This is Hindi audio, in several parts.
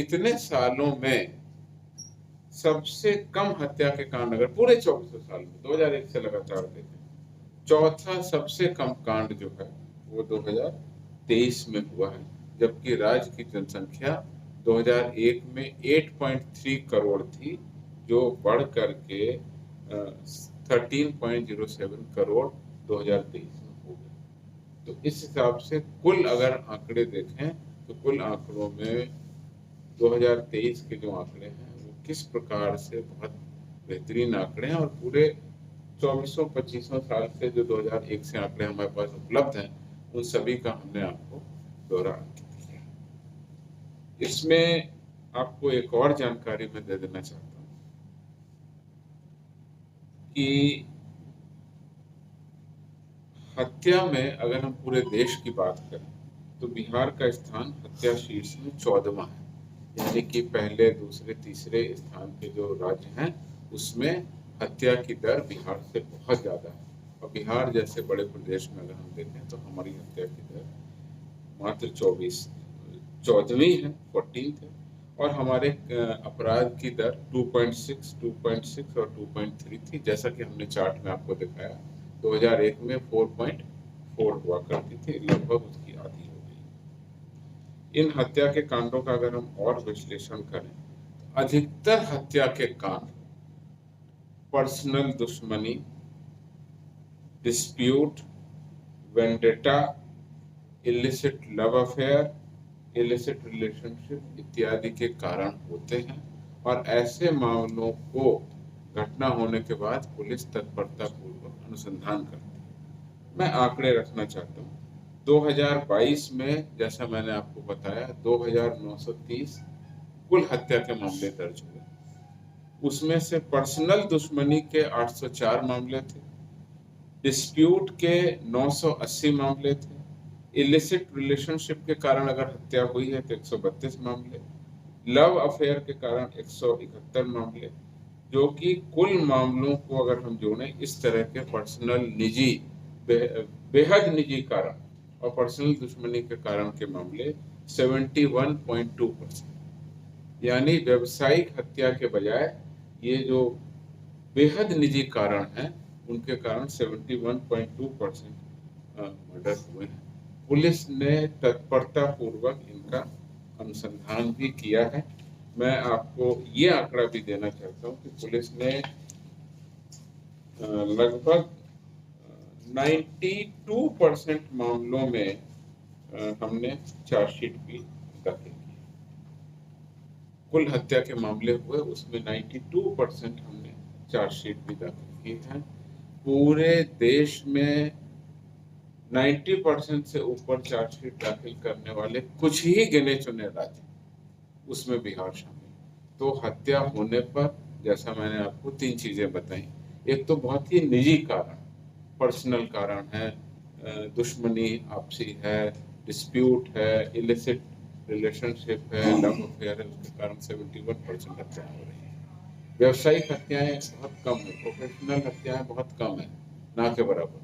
इतने सालों में सबसे कम हत्या के कांड अगर पूरे 24 साल में 2001 से लगातार देखें, चौथा सबसे कम कांड जो है वो 2023 में हुआ है, जबकि राज्य की जनसंख्या 2001 में 8.3 करोड़ थी, जो बढ़ करके 13.07 करोड़ 2023 में हो गया। तो इस हिसाब से कुल अगर आंकड़े देखें तो कुल आंकड़ों में 2023 के जो आंकड़े हैं वो किस प्रकार से बहुत बेहतरीन आंकड़े हैं, और पूरे 24-25 साल से जो 2001 से आंकड़े हमारे पास उपलब्ध हैं उन सभी का हमने आपको ब्यौरा अंकित किया। इसमें आपको एक और जानकारी मैं दे देना चाहता हूँ कि हत्या में अगर हम पूरे देश की बात करें तो बिहार का स्थान हत्या शीर्ष में 14वां है, यानी कि पहले दूसरे तीसरे स्थान के जो राज्य हैं उसमें हत्या की दर बिहार से बहुत ज़्यादा है। और बिहार जैसे बड़े प्रदेश में अगर हम देखें तो हमारी हत्या की दर मात्र 14वीं है, 14th है, और हमारे अपराध की दर 2.6 और 2.3 थी, जैसा कि हमने चार्ट में आपको दिखाया। 2001 में 4.4 हुआ करती थी, लगभग उसकी आधी हो गई। इन हत्या के कांडों का अगर हम और विश्लेषण करें तो अधिकतर हत्या के कांड पर्सनल दुश्मनी, dispute, vendetta, illicit love affair, illicit relationship इत्यादि के कारण होते हैं, और ऐसे मामलों को घटना होने के बाद पुलिस तत्परता पूर्वक अनुसंधान करती है। मैं आंकड़े रखना चाहता हूँ। 2022 में जैसा मैंने आपको बताया 2930 कुल हत्या के मामले दर्ज हुए, उसमें से पर्सनल दुश्मनी के 804 मामले थे, डिस्प्यूट के 980 मामले थे, इलिसिट रिलेशनशिप के कारण अगर हत्या हुई है तो 132 मामले, लव अफेयर के कारण 171 मामले, जो कि कुल मामलों को अगर हम जोड़ें इस तरह के पर्सनल निजी बेहद निजी कारण और पर्सनल दुश्मनी के कारण के मामले 71.2%, यानी व्यावसायिक हत्या के बजाय ये जो बेहद निजी कारण हैं उनके कारण 71.2% मर्डर हुए हैं। पुलिस ने तत्परता पूर्वक इनका अनुसंधान भी किया है। मैं आपको ये आंकड़ा भी देना चाहता हूँ कि पुलिस ने लगभग 92% मामलों में हमने चार्जशीट भी दाखिल की। कुल हत्या के मामले हुए उसमें 92% हमने चार्जशीट भी दाखिल की है। पूरे देश में 90% से ऊपर चार्जशीट दाखिल करने वाले कुछ ही गिने चुने राज्य, उसमें बिहार शामिल। तो हत्या होने पर जैसा मैंने आपको 3 चीजें बताई, एक तो बहुत ही निजी कारण, पर्सनल कारण है, दुश्मनी आपसी है, डिस्प्यूट है, इलिसिट रिलेशनशिप है, लव अफेयर है, उसके कारण 71% हत्याएं हो रही है। व्यावसायिक हत्याएं बहुत कम है, प्रोफेशनल हत्याएं बहुत कम है, ना के बराबर।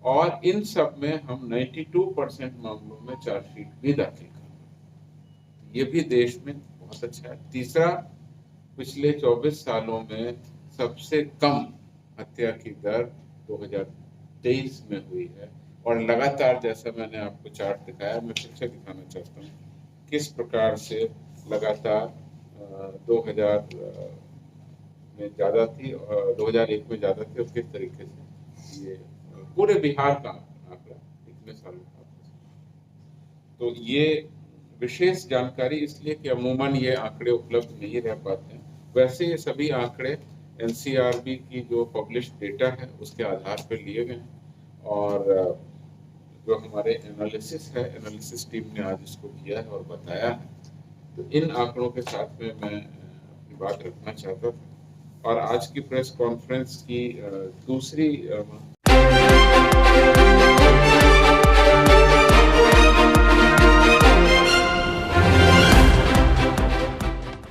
और इन सब में हम 92% मामलों में चार्जशीट भी दाखिल कर रहे हैं। ये भी देश में बहुत अच्छा है। तीसरा, पिछले 24 सालों में सबसे कम हत्या की दर 2023 में हुई है, और लगातार जैसा मैंने आपको चार्ट दिखाया, मैं फिर से दिखाना चाहता हूँ किस प्रकार से लगातार 2000 में ज़्यादा थी और 2001 में ज़्यादा थी, और किस तरीके से ये पूरे बिहार का आंकड़ा इतने सालों का। तो ये विशेष जानकारी इसलिए कि अमूमन ये आंकड़े उपलब्ध नहीं रह पाते हैं। वैसे ये सभी आंकड़े एनसीआरबी की जो पब्लिश डेटा है उसके आधार पर लिए गए हैं, और जो हमारे एनालिसिस टीम ने आज इसको किया है और बताया है। तो इन आंकड़ों के साथ में मैं अपनी बात रखना चाहता था, और आज की प्रेस कॉन्फ्रेंस की दूसरी